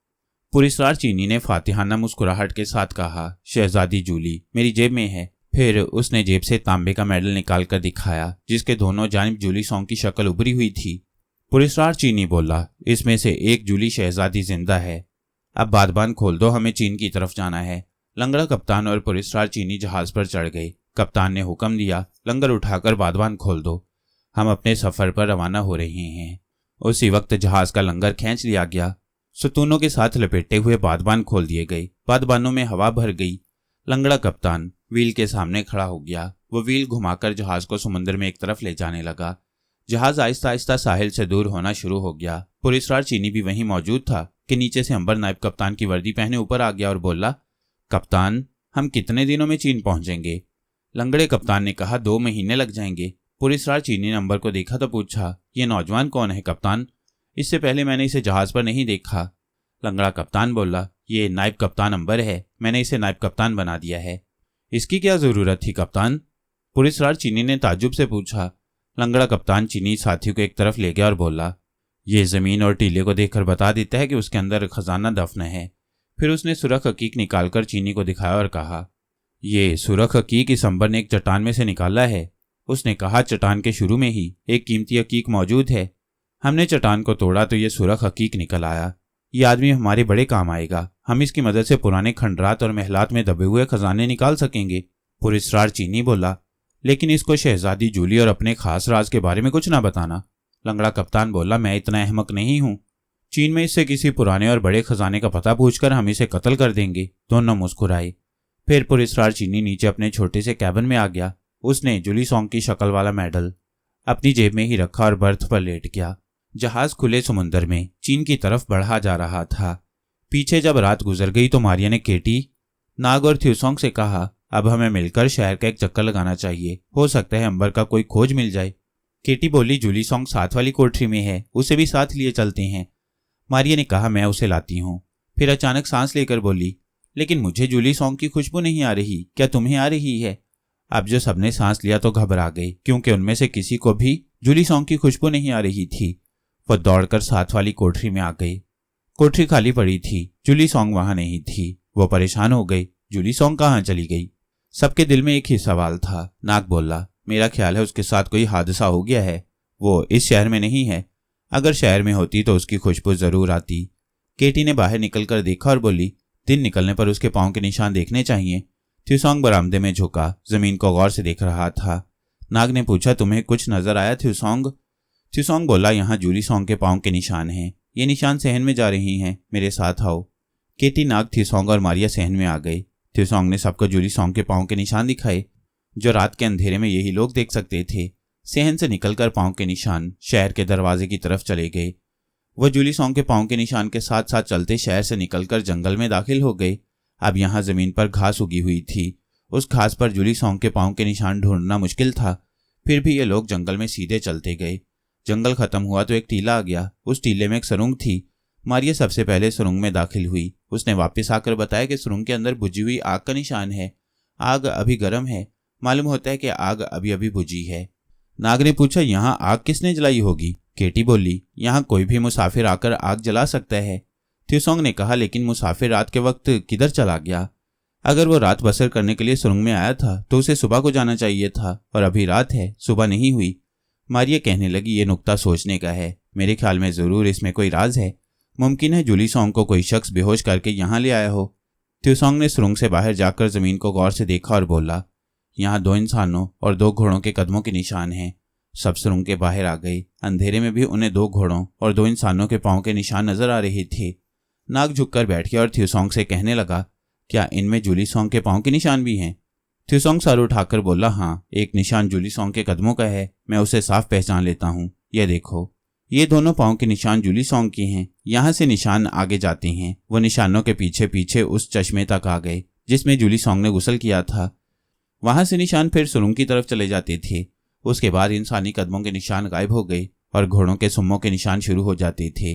S1: पुलिसराज चीनी ने फातिहाना मुस्कुराहट के साथ कहा, शहजादी जूली मेरी जेब में है। फिर उसने जेब से तांबे का मेडल निकाल कर दिखाया, जिसके दोनों जानिब जूली सॉन्ग की शक्ल उभरी हुई थी। पुलिसराज चीनी बोला, इसमें से एक जूली शहजादी जिंदा है। अब बादबान खोल दो, हमें चीन की तरफ जाना है। लंगड़ा कप्तान और पुलिसराज चीनी जहाज पर चढ़ गए। कप्तान ने हुक्म दिया, लंगर उठाकर बादबान खोल दो, हम अपने सफर पर रवाना हो रहे हैं। उसी वक्त जहाज का लंगर खींच लिया गया। सुतूनों के साथ लपेटे हुए बादबान खोल दिए गए। बादबानों में हवा भर गई। लंगड़ा कप्तान व्हील के सामने खड़ा हो गया। वो व्हील घुमाकर जहाज को समुद्र में एक तरफ ले जाने लगा। जहाज आहिस्ता आहिस्ता साहिल से दूर होना शुरू हो गया। पुलिसराज चीनी भी वहीं मौजूद था कि नीचे से अंबर नायब कप्तान की वर्दी पहने ऊपर आ गया और बोला, कप्तान हम कितने दिनों में चीन पहुंचेंगे? लंगड़े कप्तान ने कहा, 2 महीने लग जाएंगे। पुलिसराज चीनी ने अंबर को देखा तो पूछा, ये नौजवान कौन है कप्तान? इससे पहले मैंने इसे जहाज पर नहीं देखा। लंगड़ा कप्तान बोला, ये नायब कप्तान अंबर है, मैंने इसे नायब कप्तान बना दिया है। इसकी क्या जरूरत थी कप्तान? पुलिसराज चीनी ने ताज्जुब से पूछा। लंगड़ा कप्तान चीनी साथियों को एक तरफ ले गया और बोला, ये जमीन और टीले को देखकर बता देता है कि उसके अंदर खजाना दफन है। फिर उसने सुरख हकीक निकालकर चीनी को दिखाया और कहा, ये सुरख हकीक इस अंबर ने एक चट्टान में से निकाला है। उसने कहा, चट्टान के शुरू में ही एक कीमती हकीक मौजूद है। हमने चट्टान को तोड़ा तो ये सुरख हकीक निकल आया। ये आदमी हमारे बड़े काम आएगा। हम इसकी मदद से पुराने खंडरात और महलात में दबे हुए खजाने निकाल सकेंगे। पुलिसराज चीनी बोला, लेकिन इसको शहजादी जूली और अपने खास राज के बारे में कुछ ना बताना। लंगड़ा कप्तान बोला, मैं इतना अहमक नहीं हूं। चीन में इससे किसी पुराने और बड़े खजाने का पता पूछकर हम इसे कत्ल कर देंगे। दोनों मुस्कुराए। फिर पुलिसराज चीनी नीचे अपने छोटे से कैबिन में आ गया। उसने जूली सॉन्ग की शक्ल वाला मेडल अपनी जेब में ही रखा और बर्थ पर लेट गया। जहाज खुले समुद्र में चीन की तरफ बढ़ा जा रहा था। पीछे जब रात गुजर गई तो मारिया ने केटी, नाग और थ्यूसोंग से कहा, अब हमें मिलकर शहर का एक चक्कर लगाना चाहिए। हो सकता है अंबर का कोई खोज मिल जाए। केटी बोली, जूली सॉन्ग साथ वाली कोठरी में है, उसे भी साथ लिए चलते हैं। मारिया ने कहा, मैं उसे लाती हूँ। फिर अचानक सांस लेकर बोली, लेकिन मुझे जूली सॉन्ग की खुशबू नहीं आ रही, क्या तुम्हें आ रही है? अब जो सबने सांस लिया तो घबरा गए, क्योंकि उनमें से किसी को भी जूली सॉन्ग की खुशबू नहीं आ रही थी। वह दौड़कर साथ वाली कोठरी में आ गई। कोठरी खाली पड़ी थी, जूली सॉन्ग वहां नहीं थी। वो परेशान हो गई, जूली सॉन्ग कहाँ चली गई? सबके दिल में एक ही सवाल था। नाग बोला, मेरा ख्याल है उसके साथ कोई हादसा हो गया है। वो इस शहर में नहीं है। अगर शहर में होती तो उसकी खुशबू जरूर आती। केटी ने बाहर निकलकर देखा और बोली, दिन निकलने पर उसके पांव के निशान देखने चाहिए। थ्यूसोंग बरामदे में झुका, जमीन को गौर से देख रहा था। नाग ने पूछा, तुम्हें कुछ नजर आया थ्यूसोंग? थ्यूसोंग बोला, यहाँ जूली सॉन्ग के पांव के निशान हैं। ये निशान सहन में जा रही हैं, मेरे साथ आओ। केटी, नाग, थ्यूसोंग और मारिया सहन में आ गए। थ्यूसोंग ने सबको जूली सॉन्ग के पांव के निशान दिखाए, जो रात के अंधेरे में यही लोग देख सकते थे। सहन से निकलकर पांव के निशान शहर के दरवाजे की तरफ चले गए। वह जूली सॉन्ग के पांव के निशान के साथ साथ चलते शहर से निकलकर जंगल में दाखिल हो गए। अब यहाँ जमीन पर घास उगी हुई थी। उस घास पर जूली सॉन्ग के पांव के निशान ढूंढना मुश्किल था। फिर भी ये लोग जंगल में सीधे चलते गए। जंगल खत्म हुआ तो एक टीला आ गया। उस टीले में एक सुरंग थी। मारिया सबसे पहले सुरंग में दाखिल हुई। उसने वापस आकर बताया कि सुरंग के अंदर बुझी हुई आग का निशान है। आग अभी गर्म है। मालूम होता है कि आग अभी अभी बुझी है। नाग ने पूछा, यहाँ आग किसने जलाई होगी? केटी बोली, यहाँ कोई भी मुसाफिर आकर आग जला सकता है। थ्यूसोंग ने कहा, लेकिन मुसाफिर रात के वक्त किधर चला गया? अगर वो रात बसर करने के लिए सुरंग में आया था तो उसे सुबह को जाना चाहिए था, और अभी रात है, सुबह नहीं हुई। मारिया कहने लगी, ये नुक्ता सोचने का है। मेरे ख्याल में जरूर इसमें कोई राज है। मुमकिन है जुलीसोंग को कोई शख्स बेहोश करके यहाँ ले आया हो। थ्यूसोंग ने सुरंग से बाहर जाकर जमीन को गौर से देखा और बोला, यहाँ 2 इंसानों और 2 घोड़ों के कदमों के निशान हैं। सब सुरंग के बाहर आ गए। अंधेरे में भी उन्हें 2 घोड़ों और 2 इंसानों के पांव के निशान नजर आ रहे थे। नाग झुककर बैठ गया और थ्यूसोंग से कहने लगा, क्या इनमें जुलीसोंग के पांव के निशान भी हैं? थ्यूसोंग सर उठाकर बोला, हाँ, एक निशान जुलीसोंग के कदमों का है। मैं उसे साफ पहचान लेता हूँ। यह देखो, ये दोनों पांव के निशान जुलीसोंग के हैं। यहाँ से निशान आगे जाते हैं। वो निशानों के पीछे पीछे उस चश्मे तक आ गए जिसमें जुलीसोंग ने गुस्ल किया था। वहां से निशान फिर सुरंग की तरफ चले जाते थे। उसके बाद इंसानी कदमों के निशान गायब हो गए और घोड़ों के सुम्मों के निशान शुरू हो जाते थे।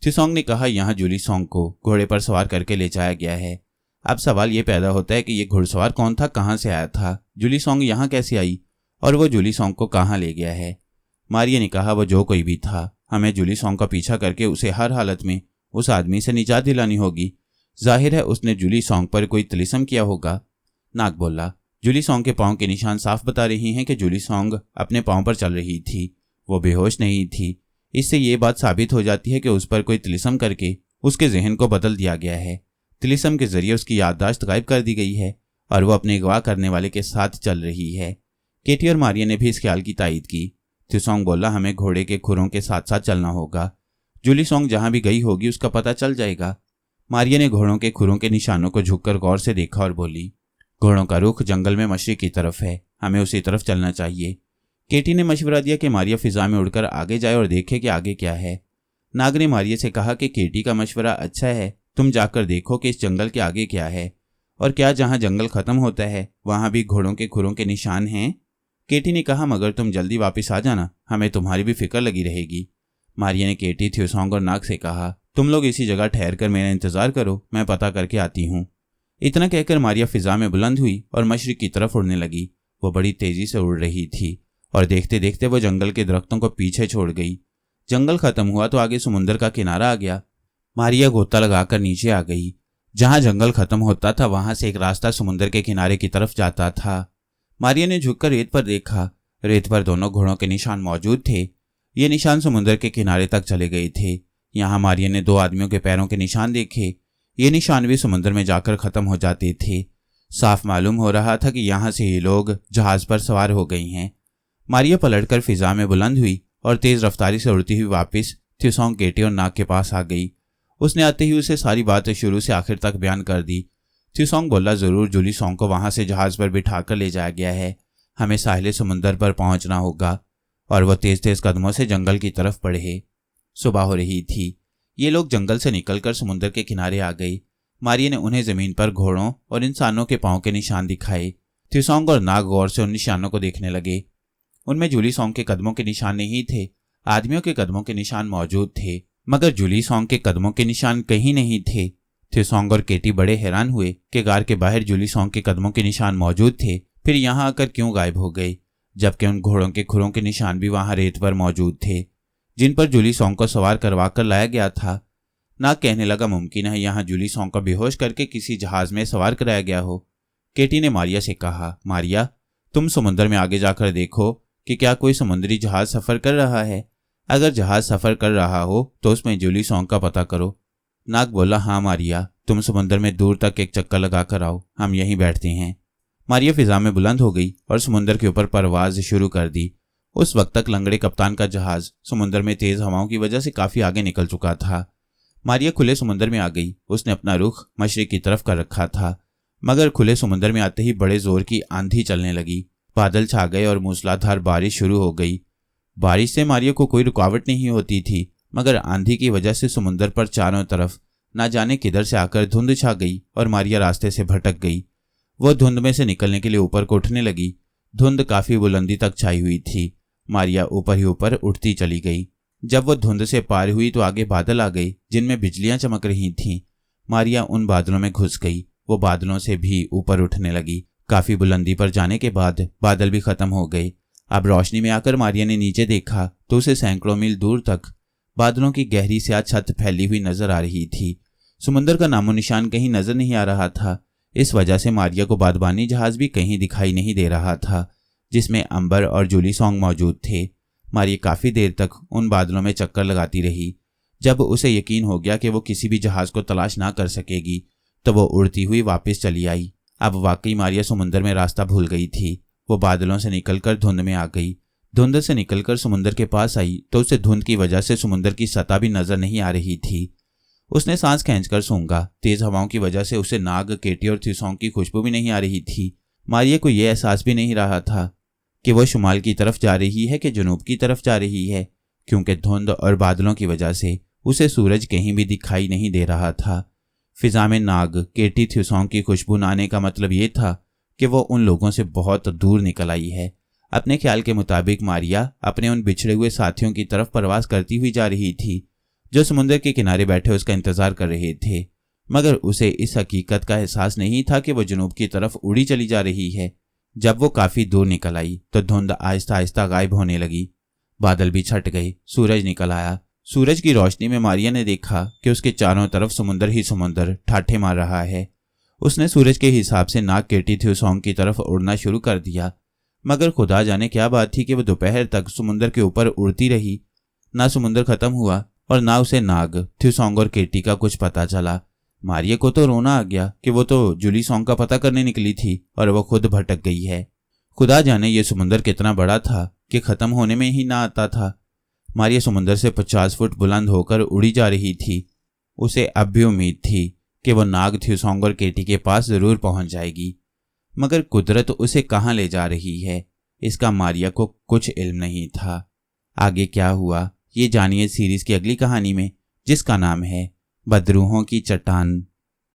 S1: थ्यूसोंग ने कहा, यहाँ जुलीसोंग को घोड़े पर सवार करके ले जाया गया है। अब सवाल ये पैदा होता है कि ये घुड़सवार कौन था, कहाँ से आया था, जुलीसोंग यहाँ कैसे आई, और वो जुलीसोंग को कहाँ ले गया है? मारिया ने कहा, वो जो कोई भी था, हमें जुलीसोंग का पीछा करके उसे हर हालत में उस आदमी से निजात दिलानी होगी। जाहिर है उसने जुलीसोंग पर कोई तिलिस्म किया होगा। नाग बोला, जुलीसोंग के पांव के निशान साफ बता रही हैं कि जुलीसोंग अपने पांव पर चल रही थी। वो बेहोश नहीं थी। इससे ये बात साबित हो जाती है कि उस पर कोई तिलिस्म करके उसके जहन को बदल दिया गया है। तिलिस्म के जरिए उसकी याददाश्त गायब कर दी गई है और वो अपने अगवा करने वाले के साथ चल रही है। केटी और मारिया ने भी इस ख्याल की तायीद की। थ्यूसोंग बोला, हमें घोड़े के खुरों के साथ साथ चलना होगा। जुलीसोंग जहां भी गई होगी उसका पता चल जाएगा। मारिया ने घोड़ों के खुरों के निशानों को झुककर गौर से देखा और बोली, घोड़ों का रुख जंगल में मशरिक की तरफ है। हमें उसी तरफ चलना चाहिए। केटी ने मशवरा दिया कि मारिया फिजा में उड़कर आगे जाए और देखे कि आगे क्या है। नाग ने मारिया से कहा कि केटी का मशवरा अच्छा है, तुम जाकर देखो कि इस जंगल के आगे क्या है, और क्या जहां जंगल खत्म होता है वहां भी घोड़ों के खुरों के निशान हैं? केटी ने कहा, मगर तुम जल्दी वापस आ जाना, हमें तुम्हारी भी फिक्र लगी रहेगी। मारिया ने केटी, थ्यूसोंग और नाग से कहा, तुम लोग इसी जगह ठहर कर मेरा इंतजार करो, मैं पता करके आती हूँ। इतना कहकर मारिया फिजा में बुलंद हुई और मशरिक की तरफ उड़ने लगी। वो बड़ी तेजी से उड़ रही थी और देखते देखते वो जंगल के दरख्तों को पीछे छोड़ गई। जंगल खत्म हुआ तो आगे समुंदर का किनारा आ गया। मारिया गोता लगाकर नीचे आ गई। जहां जंगल खत्म होता था वहां से एक रास्ता समुंदर के किनारे की तरफ जाता था। मारिया ने झुककर रेत पर देखा। रेत पर दोनों घोड़ों के निशान मौजूद थे। ये निशान समुंदर के किनारे तक चले गए थे। यहाँ मारिया ने 2 आदमियों के पैरों के निशान देखे। ये निशान भी समुद्र में जाकर खत्म हो जाते थे। साफ मालूम हो रहा था कि यहाँ से ये लोग जहाज पर सवार हो गई हैं। मारिया पलटकर फिजा में बुलंद हुई और तेज रफ्तारी से उड़ती हुई वापस थ्यूसोंग, केटी और नाग के पास आ गई। उसने आते ही उसे सारी बातें शुरू से आखिर तक बयान कर दी। थ्यूसोंग बोला, जरूर जुलीसोंग को वहां से जहाज पर बिठाकर ले जाया गया है। हमें साहिल समुंदर पर पहुंचना होगा। और वह तेज तेज कदमों से जंगल की तरफ बढ़े। सुबह हो रही थी। ये लोग जंगल से निकलकर समुद्र के किनारे आ गई। मारिया ने उन्हें जमीन पर घोड़ों और इंसानों के पांव के निशान दिखाए। थ्यूसोंग और नाग गौर से उन निशानों को देखने लगे। उनमें जुलीसोंग के कदमों के निशान नहीं थे। आदमियों के कदमों के निशान मौजूद थे, मगर जुलीसोंग के कदमों के निशान कहीं नहीं थे। थ्यूसोंग और केटी बड़े हैरान हुए कि गार के बाहर जुलीसोंग के कदमों के निशान मौजूद थे, फिर यहाँ आकर क्यों गायब हो गए, जबकि उन घोड़ों के खुरों के निशान भी वहां रेत पर मौजूद थे जिन पर जुलीसोंग को सवार करवा कर लाया गया था। नाग कहने लगा, मुमकिन है यहाँ जुलीसोंग को बेहोश करके किसी जहाज में सवार कराया गया हो। केटी ने मारिया से कहा, मारिया, तुम समुद्र में आगे जाकर देखो कि क्या कोई समुद्री जहाज सफर कर रहा है। अगर जहाज सफर कर रहा हो तो उसमें जुलीसोंग का पता करो। नाग बोला, हाँ मारिया, तुम समुद्र में दूर तक एक चक्कर लगा कर आओ, हम यहीं बैठते हैं। मारिया फिजा में बुलंद हो गई और समुद्र के ऊपर परवाज शुरू कर दी। उस वक्त तक लंगड़े कप्तान का जहाज समुद्र में तेज हवाओं की वजह से काफी आगे निकल चुका था। मारिया खुले समुद्र में आ गई। उसने अपना रुख मशरिक की तरफ कर रखा था, मगर खुले समुद्र में आते ही बड़े जोर की आंधी चलने लगी। बादल छा गए और मूसलाधार बारिश शुरू हो गई। बारिश से मारिया को कोई रुकावट नहीं होती थी, मगर आंधी की वजह से समुद्र पर चारों तरफ ना जाने किधर से आकर धुंध छा गई और मारिया रास्ते से भटक गई। वो धुंध में से निकलने के लिए ऊपर को उठने लगी। धुंध काफी बुलंदी तक छाई हुई थी। मारिया ऊपर ही ऊपर उठती चली गई। जब वो धुंध से पार हुई तो आगे बादल आ गए जिनमें बिजलियां चमक रही थीं। मारिया उन बादलों में घुस गई। वो बादलों से भी ऊपर उठने लगी। काफी बुलंदी पर जाने के बाद बादल भी खत्म हो गए। अब रोशनी में आकर मारिया ने नीचे देखा तो उसे सैकड़ों मील दूर तक बादलों की गहरी स्याह छत फैली हुई नजर आ रही थी। समुद्र का नामो निशान कहीं नजर नहीं आ रहा था। इस वजह से मारिया को बादबानी जहाज भी कहीं दिखाई नहीं दे रहा था जिसमें अंबर और जूली सॉन्ग मौजूद थे। मारिया काफी देर तक उन बादलों में चक्कर लगाती रही। जब उसे यकीन हो गया कि वो किसी भी जहाज को तलाश ना कर सकेगी तो वो उड़ती हुई वापस चली आई। अब वाकई मारिया समुद्र में रास्ता भूल गई थी। वो बादलों से निकलकर धुंध में आ गई। धुंध से निकलकर समुद्र के पास आई तो उसे धुंध की वजह से समुद्र की सतह भी नजर नहीं आ रही थी। उसने सांस खींचकर सूंघा। तेज हवाओं की वजह से उसे नाग, केटी और थ्यूसॉन्ग की खुशबू भी नहीं आ रही थी। मारिया को यह एहसास भी नहीं रहा था कि वह शुमाल की तरफ जा रही है कि जनूब की तरफ जा रही है, क्योंकि धुंध और बादलों की वजह से उसे सूरज कहीं भी दिखाई नहीं दे रहा था। फिजा में नाग, केटी, थ्यूसॉन्ग की खुशबू न आने का मतलब ये था कि वो उन लोगों से बहुत दूर निकल आई है। अपने ख्याल के मुताबिक मारिया अपने उन बिछड़े हुए साथियों की तरफ प्रवास करती हुई जा रही थी जो समुद्र के किनारे बैठे उसका इंतजार कर रहे थे, मगर उसे इस हकीकत का एहसास नहीं था कि वो जनूब की तरफ उड़ी चली जा रही है। जब वो काफी दूर निकल आई तो धुंध आहिस्ता आहिस्ता गायब होने लगी। बादल भी छट गए। सूरज निकल आया। सूरज की रोशनी में मारिया ने देखा कि उसके चारों तरफ समुद्र ही समुद्र ठाठे मार रहा है। उसने सूरज के हिसाब से नाग, केटी, थ्यूसॉन्ग की तरफ उड़ना शुरू कर दिया, मगर खुदा जाने क्या बात थी कि वह दोपहर तक समुद्र के ऊपर उड़ती रही। ना समुद्र खत्म हुआ और ना उसे नाग, थ्यूसॉन्ग और केटी का कुछ पता चला। मारिया को तो रोना आ गया कि वो तो जूली सॉन्ग का पता करने निकली थी और वो खुद भटक गई है। खुदा जाने ये समुद्र कितना बड़ा था कि खत्म होने में ही ना आता था। मारिया समुद्र से 50 फुट बुलंद होकर उड़ी जा रही थी। उसे अब भी उम्मीद थी कि वो नाग, थ्यूसॉन्ग और केटी के पास जरूर पहुंच जाएगी, मगर कुदरत उसे कहाँ ले जा रही है इसका मारिया को कुछ इल्म नहीं था। आगे क्या हुआ ये जानिए सीरीज की अगली कहानी में, जिसका नाम है बदरूहों की चट्टान।